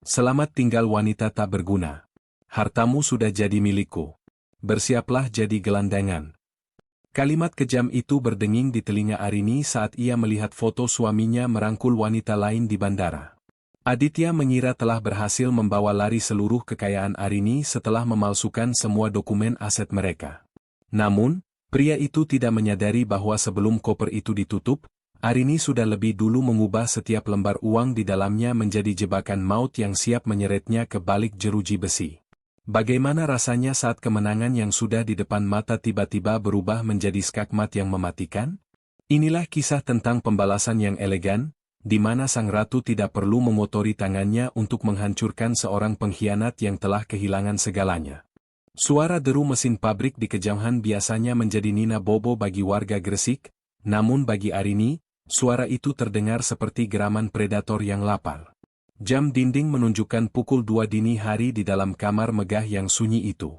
Selamat tinggal wanita tak berguna. Hartamu sudah jadi milikku. Bersiaplah jadi gelandangan. Kalimat kejam itu berdenging di telinga Arini saat ia melihat foto suaminya merangkul wanita lain di bandara. Aditya mengira telah berhasil membawa lari seluruh kekayaan Arini setelah memalsukan semua dokumen aset mereka. Namun, pria itu tidak menyadari bahwa sebelum koper itu ditutup, Arini sudah lebih dulu mengubah setiap lembar uang di dalamnya menjadi jebakan maut yang siap menyeretnya ke balik jeruji besi. Bagaimana rasanya saat kemenangan yang sudah di depan mata tiba-tiba berubah menjadi skakmat yang mematikan? Inilah kisah tentang pembalasan yang elegan, di mana sang ratu tidak perlu mengotori tangannya untuk menghancurkan seorang pengkhianat yang telah kehilangan segalanya. Suara deru mesin pabrik di kejauhan biasanya menjadi nina bobo bagi warga Gresik, namun bagi Arini, suara itu terdengar seperti geraman predator yang lapar. Jam dinding menunjukkan pukul 2 dini hari di dalam kamar megah yang sunyi itu.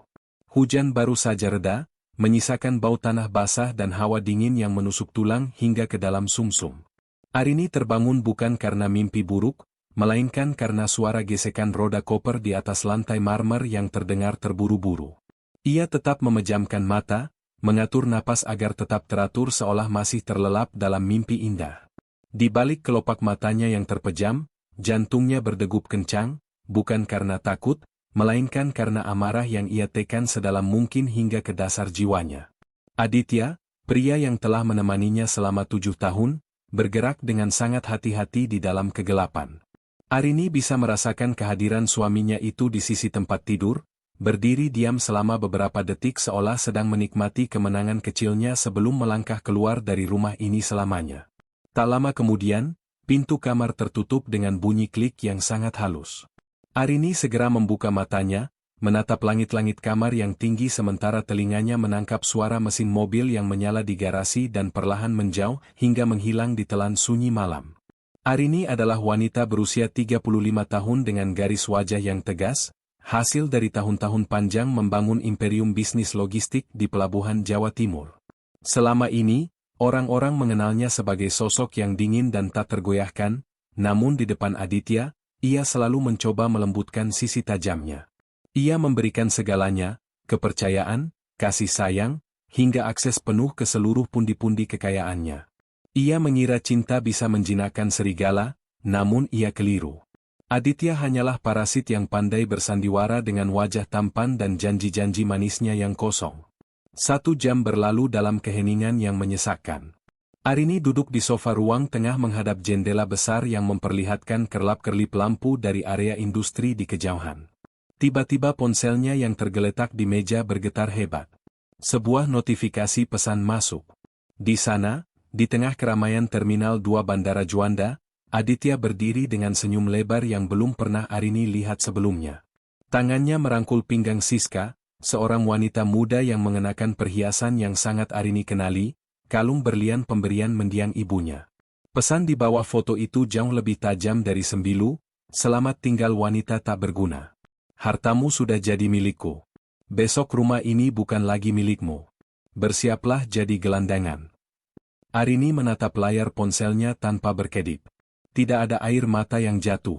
Hujan baru saja reda, menyisakan bau tanah basah dan hawa dingin yang menusuk tulang hingga ke dalam sumsum. Arini terbangun bukan karena mimpi buruk, melainkan karena suara gesekan roda koper di atas lantai marmer yang terdengar terburu-buru. Ia tetap memejamkan mata, mengatur napas agar tetap teratur seolah masih terlelap dalam mimpi indah. Di balik kelopak matanya yang terpejam, jantungnya berdegup kencang, bukan karena takut, melainkan karena amarah yang ia tekan sedalam mungkin hingga ke dasar jiwanya. Aditya, pria yang telah menemaninya selama 7 tahun, bergerak dengan sangat hati-hati di dalam kegelapan. Arini bisa merasakan kehadiran suaminya itu di sisi tempat tidur, berdiri diam selama beberapa detik seolah sedang menikmati kemenangan kecilnya sebelum melangkah keluar dari rumah ini selamanya. Tak lama kemudian, pintu kamar tertutup dengan bunyi klik yang sangat halus. Arini segera membuka matanya, menatap langit-langit kamar yang tinggi sementara telinganya menangkap suara mesin mobil yang menyala di garasi dan perlahan menjauh hingga menghilang di telan sunyi malam. Arini adalah wanita berusia 35 tahun dengan garis wajah yang tegas, hasil dari tahun-tahun panjang membangun imperium bisnis logistik di pelabuhan Jawa Timur. Selama ini, orang-orang mengenalnya sebagai sosok yang dingin dan tak tergoyahkan, namun di depan Aditya, ia selalu mencoba melembutkan sisi tajamnya. Ia memberikan segalanya, kepercayaan, kasih sayang, hingga akses penuh ke seluruh pundi-pundi kekayaannya. Ia mengira cinta bisa menjinakkan serigala, namun ia keliru. Aditya hanyalah parasit yang pandai bersandiwara dengan wajah tampan dan janji-janji manisnya yang kosong. 1 jam berlalu dalam keheningan yang menyesakkan. Arini duduk di sofa ruang tengah menghadap jendela besar yang memperlihatkan kerlap-kerlip lampu dari area industri di kejauhan. Tiba-tiba ponselnya yang tergeletak di meja bergetar hebat. Sebuah notifikasi pesan masuk. Di sana, di tengah keramaian Terminal 2 Bandara Juanda, Aditya berdiri dengan senyum lebar yang belum pernah Arini lihat sebelumnya. Tangannya merangkul pinggang Siska, seorang wanita muda yang mengenakan perhiasan yang sangat Arini kenali, kalung berlian pemberian mendiang ibunya. Pesan di bawah foto itu jauh lebih tajam dari sembilu, "Selamat tinggal wanita tak berguna. Hartamu sudah jadi milikku. Besok rumah ini bukan lagi milikmu. Bersiaplah jadi gelandangan." Arini menatap layar ponselnya tanpa berkedip. Tidak ada air mata yang jatuh.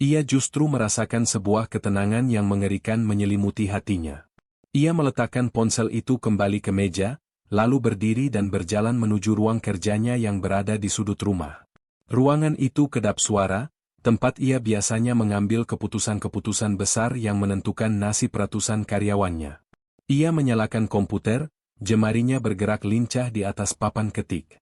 Ia justru merasakan sebuah ketenangan yang mengerikan menyelimuti hatinya. Ia meletakkan ponsel itu kembali ke meja, lalu berdiri dan berjalan menuju ruang kerjanya yang berada di sudut rumah. Ruangan itu kedap suara, tempat ia biasanya mengambil keputusan-keputusan besar yang menentukan nasib ratusan karyawannya. Ia menyalakan komputer, jemarinya bergerak lincah di atas papan ketik.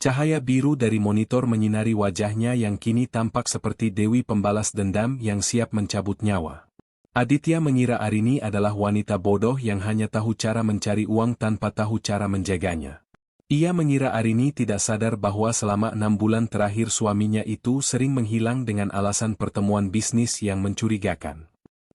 Cahaya biru dari monitor menyinari wajahnya yang kini tampak seperti dewi pembalas dendam yang siap mencabut nyawa. Aditya mengira Arini adalah wanita bodoh yang hanya tahu cara mencari uang tanpa tahu cara menjaganya. Ia mengira Arini tidak sadar bahwa selama 6 bulan terakhir suaminya itu sering menghilang dengan alasan pertemuan bisnis yang mencurigakan.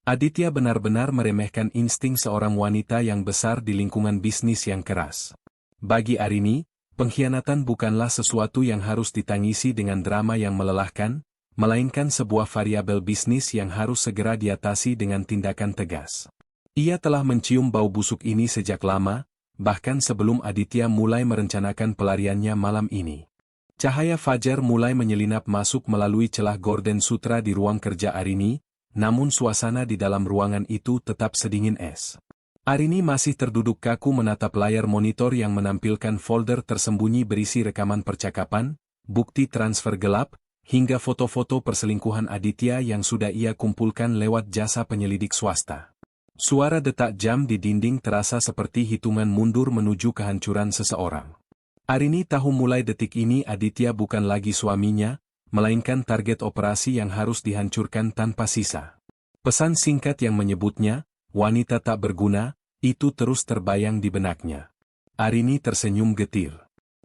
Aditya benar-benar meremehkan insting seorang wanita yang besar di lingkungan bisnis yang keras. Bagi Arini, pengkhianatan bukanlah sesuatu yang harus ditangisi dengan drama yang melelahkan, melainkan sebuah variabel bisnis yang harus segera diatasi dengan tindakan tegas. Ia telah mencium bau busuk ini sejak lama, bahkan sebelum Aditya mulai merencanakan pelariannya malam ini. Cahaya fajar mulai menyelinap masuk melalui celah gorden sutra di ruang kerja Arini, namun suasana di dalam ruangan itu tetap sedingin es. Arini masih terduduk kaku menatap layar monitor yang menampilkan folder tersembunyi berisi rekaman percakapan, bukti transfer gelap, hingga foto-foto perselingkuhan Aditya yang sudah ia kumpulkan lewat jasa penyelidik swasta. Suara detak jam di dinding terasa seperti hitungan mundur menuju kehancuran seseorang. Arini tahu mulai detik ini Aditya bukan lagi suaminya, melainkan target operasi yang harus dihancurkan tanpa sisa. Pesan singkat yang menyebutnya, wanita tak berguna, itu terus terbayang di benaknya. Arini tersenyum getir.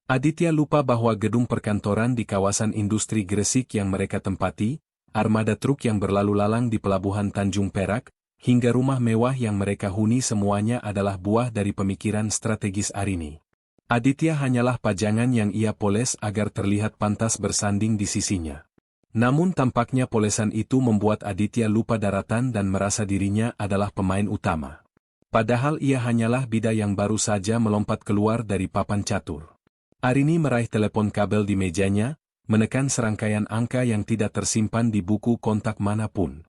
Aditya lupa bahwa gedung perkantoran di kawasan industri Gresik yang mereka tempati, armada truk yang berlalu lalang di pelabuhan Tanjung Perak, hingga rumah mewah yang mereka huni semuanya adalah buah dari pemikiran strategis Arini. Aditya hanyalah pajangan yang ia poles agar terlihat pantas bersanding di sisinya. Namun tampaknya polesan itu membuat Aditya lupa daratan dan merasa dirinya adalah pemain utama. Padahal ia hanyalah bida yang baru saja melompat keluar dari papan catur. Arini meraih telepon kabel di mejanya, menekan serangkaian angka yang tidak tersimpan di buku kontak manapun.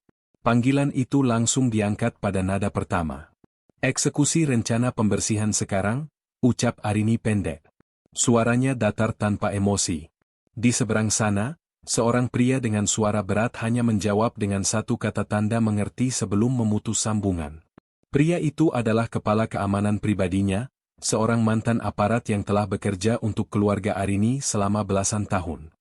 Panggilan itu langsung diangkat pada nada pertama. "Eksekusi rencana pembersihan sekarang," ucap Arini pendek. Suaranya datar tanpa emosi. Di seberang sana, seorang pria dengan suara berat hanya menjawab dengan satu kata tanda mengerti sebelum memutus sambungan. Pria itu adalah kepala keamanan pribadinya, seorang mantan aparat yang telah bekerja untuk keluarga Arini selama belasan tahun.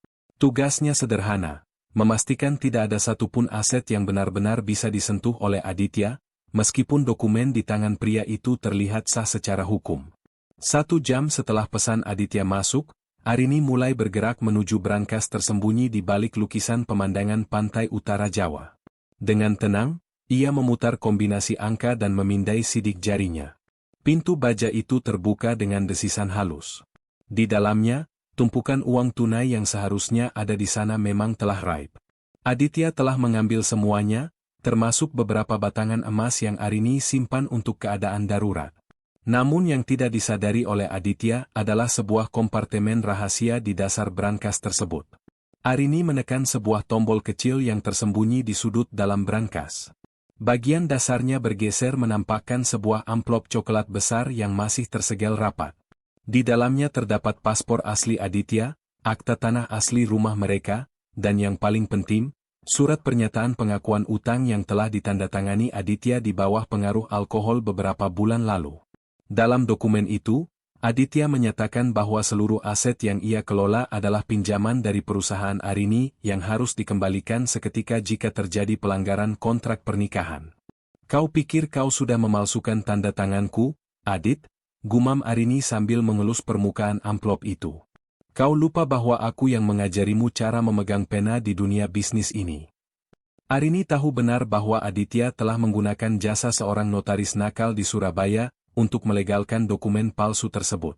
Tugasnya sederhana, memastikan tidak ada satupun aset yang benar-benar bisa disentuh oleh Aditya, meskipun dokumen di tangan pria itu terlihat sah secara hukum. 1 jam setelah pesan Aditya masuk, Arini mulai bergerak menuju brankas tersembunyi di balik lukisan pemandangan pantai utara Jawa. Dengan tenang, ia memutar kombinasi angka dan memindai sidik jarinya. Pintu baja itu terbuka dengan desisan halus. Di dalamnya, tumpukan uang tunai yang seharusnya ada di sana memang telah raib. Aditya telah mengambil semuanya, termasuk beberapa batangan emas yang Arini simpan untuk keadaan darurat. Namun yang tidak disadari oleh Aditya adalah sebuah kompartemen rahasia di dasar brankas tersebut. Arini menekan sebuah tombol kecil yang tersembunyi di sudut dalam brankas. Bagian dasarnya bergeser menampakkan sebuah amplop coklat besar yang masih tersegel rapat. Di dalamnya terdapat paspor asli Aditya, akta tanah asli rumah mereka, dan yang paling penting, surat pernyataan pengakuan utang yang telah ditandatangani Aditya di bawah pengaruh alkohol beberapa bulan lalu. Dalam dokumen itu, Aditya menyatakan bahwa seluruh aset yang ia kelola adalah pinjaman dari perusahaan Arini yang harus dikembalikan seketika jika terjadi pelanggaran kontrak pernikahan. "Kau pikir kau sudah memalsukan tanda tanganku, Adit?" gumam Arini sambil mengelus permukaan amplop itu. "Kau lupa bahwa aku yang mengajarimu cara memegang pena di dunia bisnis ini." Arini tahu benar bahwa Aditya telah menggunakan jasa seorang notaris nakal di Surabaya untuk melegalkan dokumen palsu tersebut.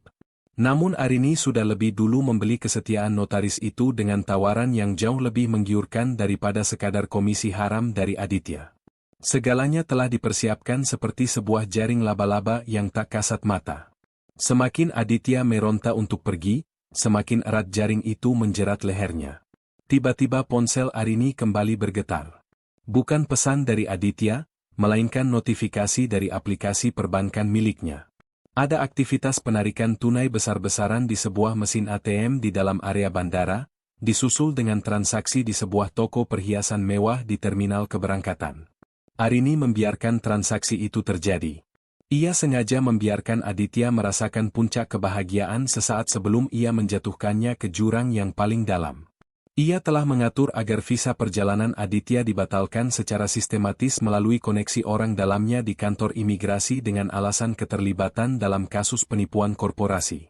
Namun Arini sudah lebih dulu membeli kesetiaan notaris itu dengan tawaran yang jauh lebih menggiurkan daripada sekadar komisi haram dari Aditya. Segalanya telah dipersiapkan seperti sebuah jaring laba-laba yang tak kasat mata. Semakin Aditya meronta untuk pergi, semakin erat jaring itu menjerat lehernya. Tiba-tiba ponsel Arini kembali bergetar. Bukan pesan dari Aditya, melainkan notifikasi dari aplikasi perbankan miliknya. Ada aktivitas penarikan tunai besar-besaran di sebuah mesin ATM di dalam area bandara, disusul dengan transaksi di sebuah toko perhiasan mewah di terminal keberangkatan. Arini membiarkan transaksi itu terjadi. Ia sengaja membiarkan Aditya merasakan puncak kebahagiaan sesaat sebelum ia menjatuhkannya ke jurang yang paling dalam. Ia telah mengatur agar visa perjalanan Aditya dibatalkan secara sistematis melalui koneksi orang dalamnya di kantor imigrasi dengan alasan keterlibatan dalam kasus penipuan korporasi.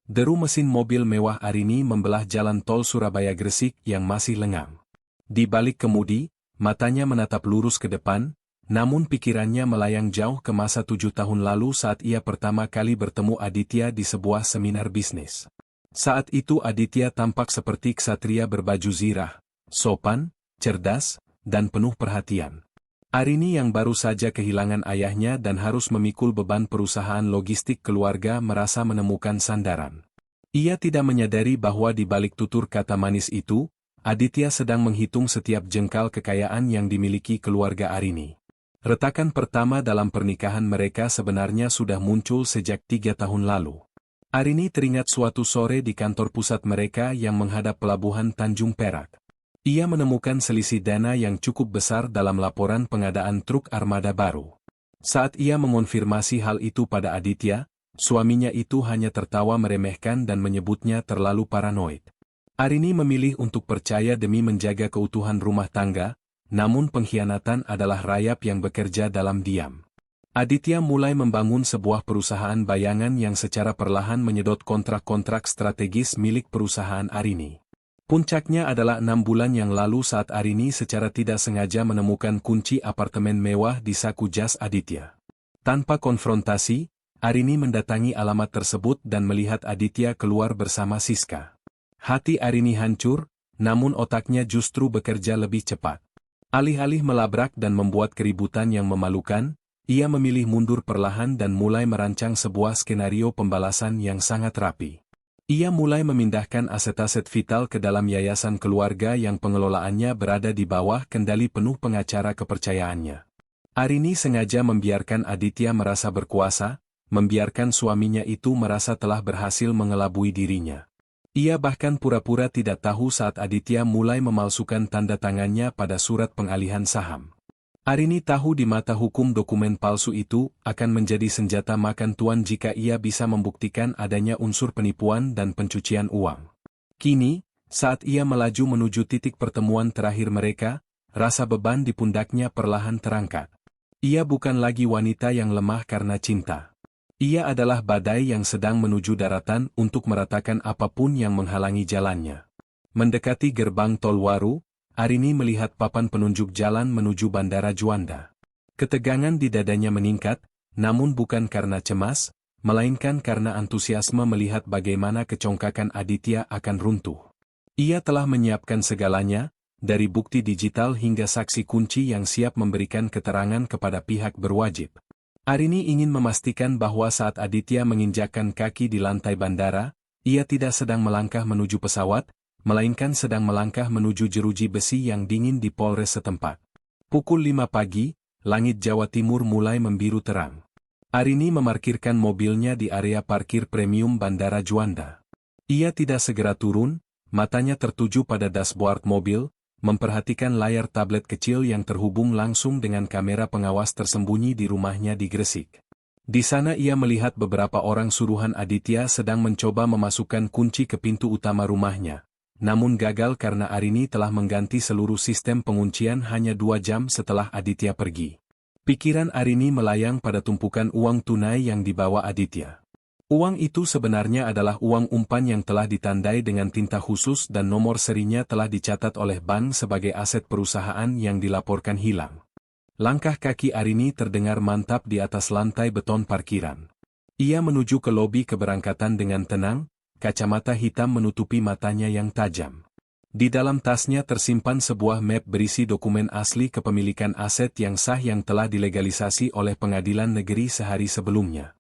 Deru mesin mobil mewah Arini membelah jalan tol Surabaya-Gresik yang masih lengang. Di balik kemudi, matanya menatap lurus ke depan, namun pikirannya melayang jauh ke masa 7 tahun lalu saat ia pertama kali bertemu Aditya di sebuah seminar bisnis. Saat itu Aditya tampak seperti ksatria berbaju zirah, sopan, cerdas, dan penuh perhatian. Arini yang baru saja kehilangan ayahnya dan harus memikul beban perusahaan logistik keluarga merasa menemukan sandaran. Ia tidak menyadari bahwa di balik tutur kata manis itu, Aditya sedang menghitung setiap jengkal kekayaan yang dimiliki keluarga Arini. Retakan pertama dalam pernikahan mereka sebenarnya sudah muncul sejak 3 tahun lalu. Arini teringat suatu sore di kantor pusat mereka yang menghadap pelabuhan Tanjung Perak. Ia menemukan selisih dana yang cukup besar dalam laporan pengadaan truk armada baru. Saat ia mengonfirmasi hal itu pada Aditya, suaminya itu hanya tertawa meremehkan dan menyebutnya terlalu paranoid. Arini memilih untuk percaya demi menjaga keutuhan rumah tangga, namun pengkhianatan adalah rayap yang bekerja dalam diam. Aditya mulai membangun sebuah perusahaan bayangan yang secara perlahan menyedot kontrak-kontrak strategis milik perusahaan Arini. Puncaknya adalah 6 bulan yang lalu saat Arini secara tidak sengaja menemukan kunci apartemen mewah di saku jas Aditya. Tanpa konfrontasi, Arini mendatangi alamat tersebut dan melihat Aditya keluar bersama Siska. Hati Arini hancur, namun otaknya justru bekerja lebih cepat. Alih-alih melabrak dan membuat keributan yang memalukan, ia memilih mundur perlahan dan mulai merancang sebuah skenario pembalasan yang sangat rapi. Ia mulai memindahkan aset-aset vital ke dalam yayasan keluarga yang pengelolaannya berada di bawah kendali penuh pengacara kepercayaannya. Arini sengaja membiarkan Aditya merasa berkuasa, membiarkan suaminya itu merasa telah berhasil mengelabui dirinya. Ia bahkan pura-pura tidak tahu saat Aditya mulai memalsukan tanda tangannya pada surat pengalihan saham. Arini tahu di mata hukum dokumen palsu itu akan menjadi senjata makan tuan jika ia bisa membuktikan adanya unsur penipuan dan pencucian uang. Kini, saat ia melaju menuju titik pertemuan terakhir mereka, rasa beban di pundaknya perlahan terangkat. Ia bukan lagi wanita yang lemah karena cinta. Ia adalah badai yang sedang menuju daratan untuk meratakan apapun yang menghalangi jalannya. Mendekati gerbang tol Waru, Arini melihat papan penunjuk jalan menuju Bandara Juanda. Ketegangan di dadanya meningkat, namun bukan karena cemas, melainkan karena antusiasme melihat bagaimana kecongkakan Aditya akan runtuh. Ia telah menyiapkan segalanya, dari bukti digital hingga saksi kunci yang siap memberikan keterangan kepada pihak berwajib. Arini ingin memastikan bahwa saat Aditya menginjakkan kaki di lantai bandara, ia tidak sedang melangkah menuju pesawat, melainkan sedang melangkah menuju jeruji besi yang dingin di Polres setempat. Pukul 5 pagi, langit Jawa Timur mulai membiru terang. Arini memarkirkan mobilnya di area parkir premium Bandara Juanda. Ia tidak segera turun, matanya tertuju pada dashboard mobil, memperhatikan layar tablet kecil yang terhubung langsung dengan kamera pengawas tersembunyi di rumahnya di Gresik. Di sana ia melihat beberapa orang suruhan Aditya sedang mencoba memasukkan kunci ke pintu utama rumahnya, namun gagal karena Arini telah mengganti seluruh sistem penguncian hanya 2 jam setelah Aditya pergi. Pikiran Arini melayang pada tumpukan uang tunai yang dibawa Aditya. Uang itu sebenarnya adalah uang umpan yang telah ditandai dengan tinta khusus dan nomor serinya telah dicatat oleh bank sebagai aset perusahaan yang dilaporkan hilang. Langkah kaki Arini terdengar mantap di atas lantai beton parkiran. Ia menuju ke lobi keberangkatan dengan tenang, kacamata hitam menutupi matanya yang tajam. Di dalam tasnya tersimpan sebuah map berisi dokumen asli kepemilikan aset yang sah yang telah dilegalisasi oleh pengadilan negeri sehari sebelumnya.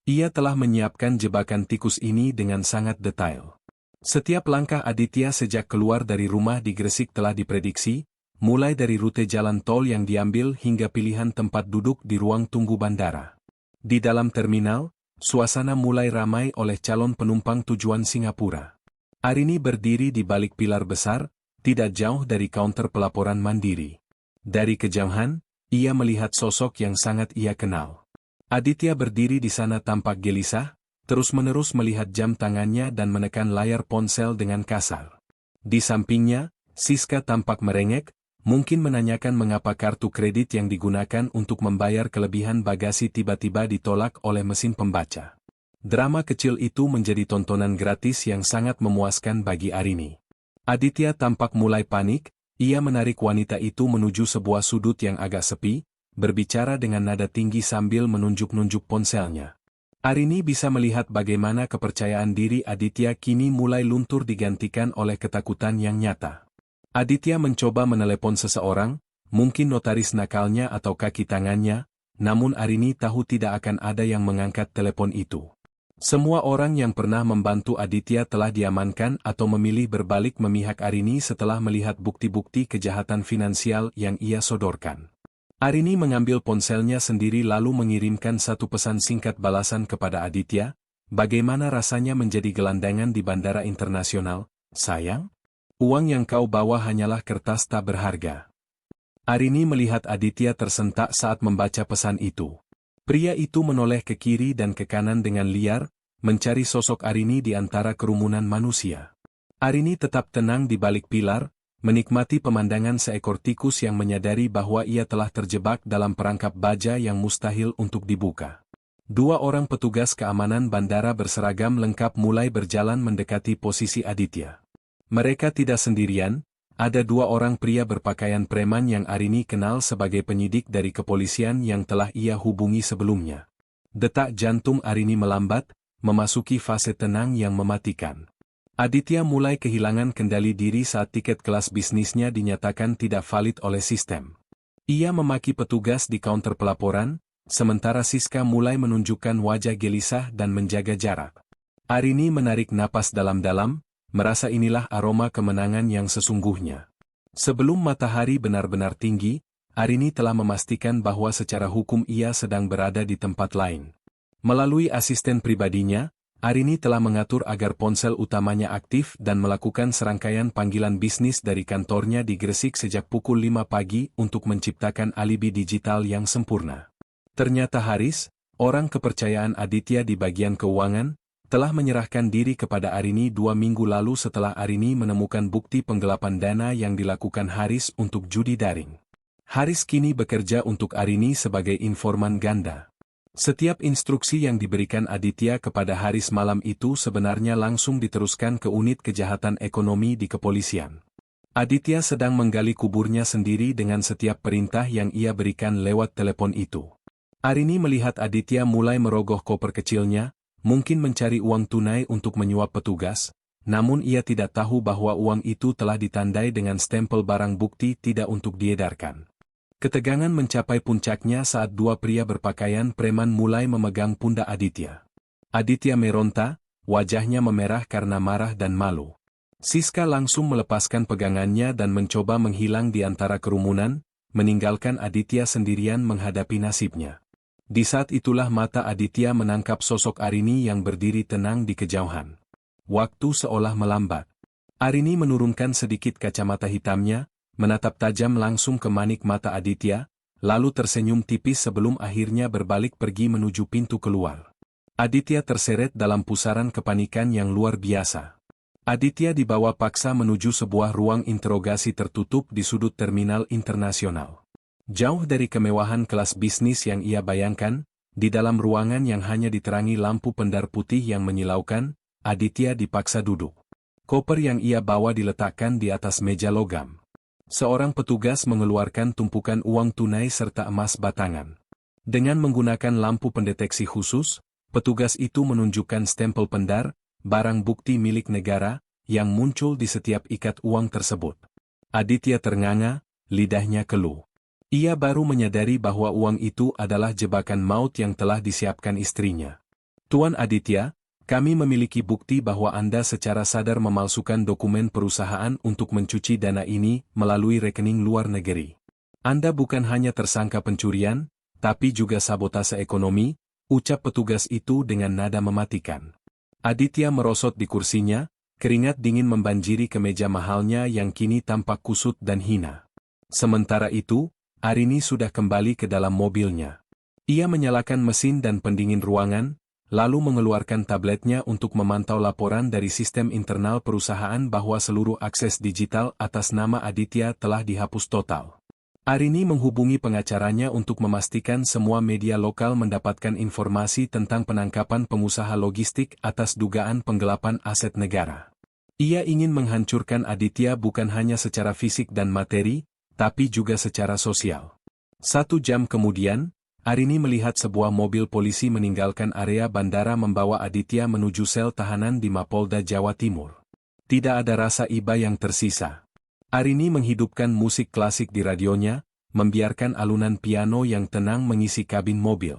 Ia telah menyiapkan jebakan tikus ini dengan sangat detail. Setiap langkah Aditya sejak keluar dari rumah di Gresik telah diprediksi, mulai dari rute jalan tol yang diambil hingga pilihan tempat duduk di ruang tunggu bandara. Di dalam terminal, suasana mulai ramai oleh calon penumpang tujuan Singapura. Arini berdiri di balik pilar besar, tidak jauh dari kaunter pelaporan mandiri. Dari kejauhan, ia melihat sosok yang sangat ia kenal. Aditya berdiri di sana tampak gelisah, terus-menerus melihat jam tangannya dan menekan layar ponsel dengan kasar. Di sampingnya, Siska tampak merengek, mungkin menanyakan mengapa kartu kredit yang digunakan untuk membayar kelebihan bagasi tiba-tiba ditolak oleh mesin pembaca. Drama kecil itu menjadi tontonan gratis yang sangat memuaskan bagi Arini. Aditya tampak mulai panik, ia menarik wanita itu menuju sebuah sudut yang agak sepi, berbicara dengan nada tinggi sambil menunjuk-nunjuk ponselnya. Arini bisa melihat bagaimana kepercayaan diri Aditya kini mulai luntur digantikan oleh ketakutan yang nyata. Aditya mencoba menelepon seseorang, mungkin notaris nakalnya atau kaki tangannya, namun Arini tahu tidak akan ada yang mengangkat telepon itu. Semua orang yang pernah membantu Aditya telah diamankan atau memilih berbalik memihak Arini setelah melihat bukti-bukti kejahatan finansial yang ia sodorkan. Arini mengambil ponselnya sendiri lalu mengirimkan satu pesan singkat balasan kepada Aditya, "Bagaimana rasanya menjadi gelandangan di bandara internasional, sayang? Uang yang kau bawa hanyalah kertas tak berharga." Arini melihat Aditya tersentak saat membaca pesan itu. Pria itu menoleh ke kiri dan ke kanan dengan liar, mencari sosok Arini di antara kerumunan manusia. Arini tetap tenang di balik pilar, menikmati pemandangan seekor tikus yang menyadari bahwa ia telah terjebak dalam perangkap baja yang mustahil untuk dibuka. Dua orang petugas keamanan bandara berseragam lengkap mulai berjalan mendekati posisi Aditya. Mereka tidak sendirian. Ada dua orang pria berpakaian preman yang Arini kenal sebagai penyidik dari kepolisian yang telah ia hubungi sebelumnya. Detak jantung Arini melambat, memasuki fase tenang yang mematikan. Aditya mulai kehilangan kendali diri saat tiket kelas bisnisnya dinyatakan tidak valid oleh sistem. Ia memaki petugas di kaunter pelaporan, sementara Siska mulai menunjukkan wajah gelisah dan menjaga jarak. Arini menarik napas dalam-dalam, merasa inilah aroma kemenangan yang sesungguhnya. Sebelum matahari benar-benar tinggi, Arini telah memastikan bahwa secara hukum ia sedang berada di tempat lain. Melalui asisten pribadinya, Arini telah mengatur agar ponsel utamanya aktif dan melakukan serangkaian panggilan bisnis dari kantornya di Gresik sejak pukul 5 pagi untuk menciptakan alibi digital yang sempurna. Ternyata Haris, orang kepercayaan Aditya di bagian keuangan, telah menyerahkan diri kepada Arini 2 minggu lalu setelah Arini menemukan bukti penggelapan dana yang dilakukan Haris untuk judi daring. Haris kini bekerja untuk Arini sebagai informan ganda. Setiap instruksi yang diberikan Aditya kepada Haris malam itu sebenarnya langsung diteruskan ke unit kejahatan ekonomi di kepolisian. Aditya sedang menggali kuburnya sendiri dengan setiap perintah yang ia berikan lewat telepon itu. Arini melihat Aditya mulai merogoh koper kecilnya, mungkin mencari uang tunai untuk menyuap petugas, namun ia tidak tahu bahwa uang itu telah ditandai dengan stempel barang bukti tidak untuk diedarkan. Ketegangan mencapai puncaknya saat dua pria berpakaian preman mulai memegang pundak Aditya. Aditya meronta, wajahnya memerah karena marah dan malu. Siska langsung melepaskan pegangannya dan mencoba menghilang di antara kerumunan, meninggalkan Aditya sendirian menghadapi nasibnya. Di saat itulah mata Aditya menangkap sosok Arini yang berdiri tenang di kejauhan. Waktu seolah melambat. Arini menurunkan sedikit kacamata hitamnya, menatap tajam langsung ke manik mata Aditya, lalu tersenyum tipis sebelum akhirnya berbalik pergi menuju pintu keluar. Aditya terseret dalam pusaran kepanikan yang luar biasa. Aditya dibawa paksa menuju sebuah ruang interogasi tertutup di sudut terminal internasional. Jauh dari kemewahan kelas bisnis yang ia bayangkan, di dalam ruangan yang hanya diterangi lampu pendar putih yang menyilaukan, Aditya dipaksa duduk. Koper yang ia bawa diletakkan di atas meja logam. Seorang petugas mengeluarkan tumpukan uang tunai serta emas batangan. Dengan menggunakan lampu pendeteksi khusus, petugas itu menunjukkan stempel pendar, barang bukti milik negara, yang muncul di setiap ikat uang tersebut. Aditya ternganga, lidahnya keluh. Ia baru menyadari bahwa uang itu adalah jebakan maut yang telah disiapkan istrinya. "Tuan Aditya, kami memiliki bukti bahwa Anda secara sadar memalsukan dokumen perusahaan untuk mencuci dana ini melalui rekening luar negeri. Anda bukan hanya tersangka pencurian, tapi juga sabotase ekonomi," ucap petugas itu dengan nada mematikan. Aditya merosot di kursinya, keringat dingin membanjiri kemeja mahalnya yang kini tampak kusut dan hina. Sementara itu, Arini sudah kembali ke dalam mobilnya. Ia menyalakan mesin dan pendingin ruangan, lalu mengeluarkan tabletnya untuk memantau laporan dari sistem internal perusahaan bahwa seluruh akses digital atas nama Aditya telah dihapus total. Arini menghubungi pengacaranya untuk memastikan semua media lokal mendapatkan informasi tentang penangkapan pengusaha logistik atas dugaan penggelapan aset negara. Ia ingin menghancurkan Aditya bukan hanya secara fisik dan materi, tapi juga secara sosial. 1 jam kemudian, Arini melihat sebuah mobil polisi meninggalkan area bandara membawa Aditya menuju sel tahanan di Mapolda Jawa Timur. Tidak ada rasa iba yang tersisa. Arini menghidupkan musik klasik di radionya, membiarkan alunan piano yang tenang mengisi kabin mobil.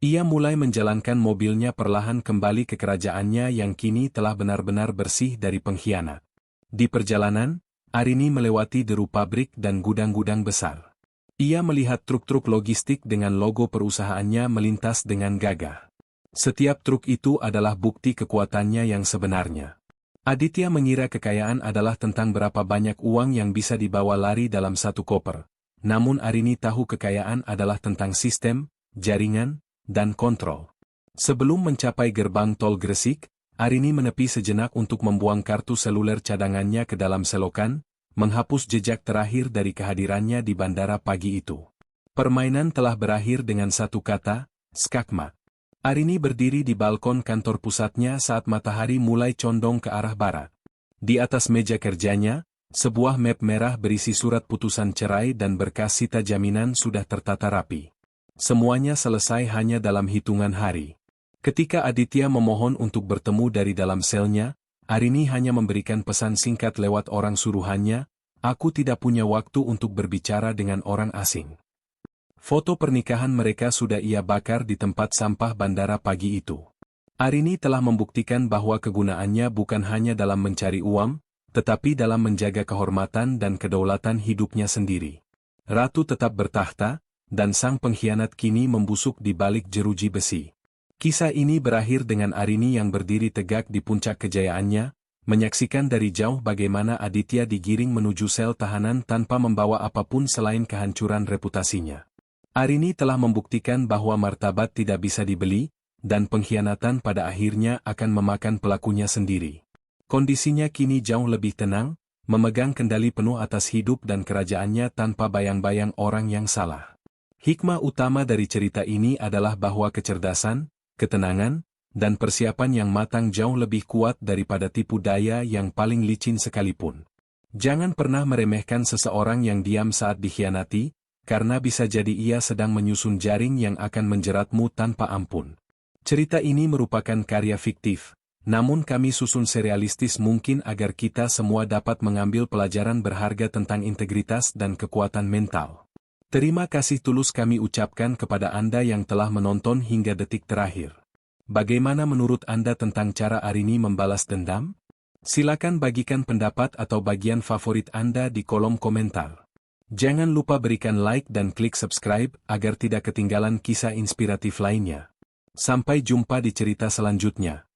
Ia mulai menjalankan mobilnya perlahan kembali ke kerajaannya yang kini telah benar-benar bersih dari pengkhianat. Di perjalanan, Arini melewati deru pabrik dan gudang-gudang besar. Ia melihat truk-truk logistik dengan logo perusahaannya melintas dengan gagah. Setiap truk itu adalah bukti kekuatannya yang sebenarnya. Aditya mengira kekayaan adalah tentang berapa banyak uang yang bisa dibawa lari dalam satu koper. Namun Arini tahu kekayaan adalah tentang sistem, jaringan, dan kontrol. Sebelum mencapai gerbang tol Gresik, Arini menepi sejenak untuk membuang kartu seluler cadangannya ke dalam selokan, menghapus jejak terakhir dari kehadirannya di bandara pagi itu. Permainan telah berakhir dengan satu kata, skakmat. Arini berdiri di balkon kantor pusatnya saat matahari mulai condong ke arah barat. Di atas meja kerjanya, sebuah map merah berisi surat putusan cerai dan berkas sita jaminan sudah tertata rapi. Semuanya selesai hanya dalam hitungan hari. Ketika Aditya memohon untuk bertemu dari dalam selnya, Arini hanya memberikan pesan singkat lewat orang suruhannya, "Aku tidak punya waktu untuk berbicara dengan orang asing." Foto pernikahan mereka sudah ia bakar di tempat sampah bandara pagi itu. Arini telah membuktikan bahwa kegunaannya bukan hanya dalam mencari uang, tetapi dalam menjaga kehormatan dan kedaulatan hidupnya sendiri. Ratu tetap bertahta, dan sang pengkhianat kini membusuk di balik jeruji besi. Kisah ini berakhir dengan Arini yang berdiri tegak di puncak kejayaannya, menyaksikan dari jauh bagaimana Aditya digiring menuju sel tahanan tanpa membawa apapun selain kehancuran reputasinya. Arini telah membuktikan bahwa martabat tidak bisa dibeli, dan pengkhianatan pada akhirnya akan memakan pelakunya sendiri. Kondisinya kini jauh lebih tenang, memegang kendali penuh atas hidup dan kerajaannya tanpa bayang-bayang orang yang salah. Hikmah utama dari cerita ini adalah bahwa kecerdasan, ketenangan, dan persiapan yang matang jauh lebih kuat daripada tipu daya yang paling licin sekalipun. Jangan pernah meremehkan seseorang yang diam saat dikhianati, karena bisa jadi ia sedang menyusun jaring yang akan menjeratmu tanpa ampun. Cerita ini merupakan karya fiktif, namun kami susun serialistis mungkin agar kita semua dapat mengambil pelajaran berharga tentang integritas dan kekuatan mental. Terima kasih tulus kami ucapkan kepada Anda yang telah menonton hingga detik terakhir. Bagaimana menurut Anda tentang cara Arini membalas dendam? Silakan bagikan pendapat atau bagian favorit Anda di kolom komentar. Jangan lupa berikan like dan klik subscribe agar tidak ketinggalan kisah inspiratif lainnya. Sampai jumpa di cerita selanjutnya.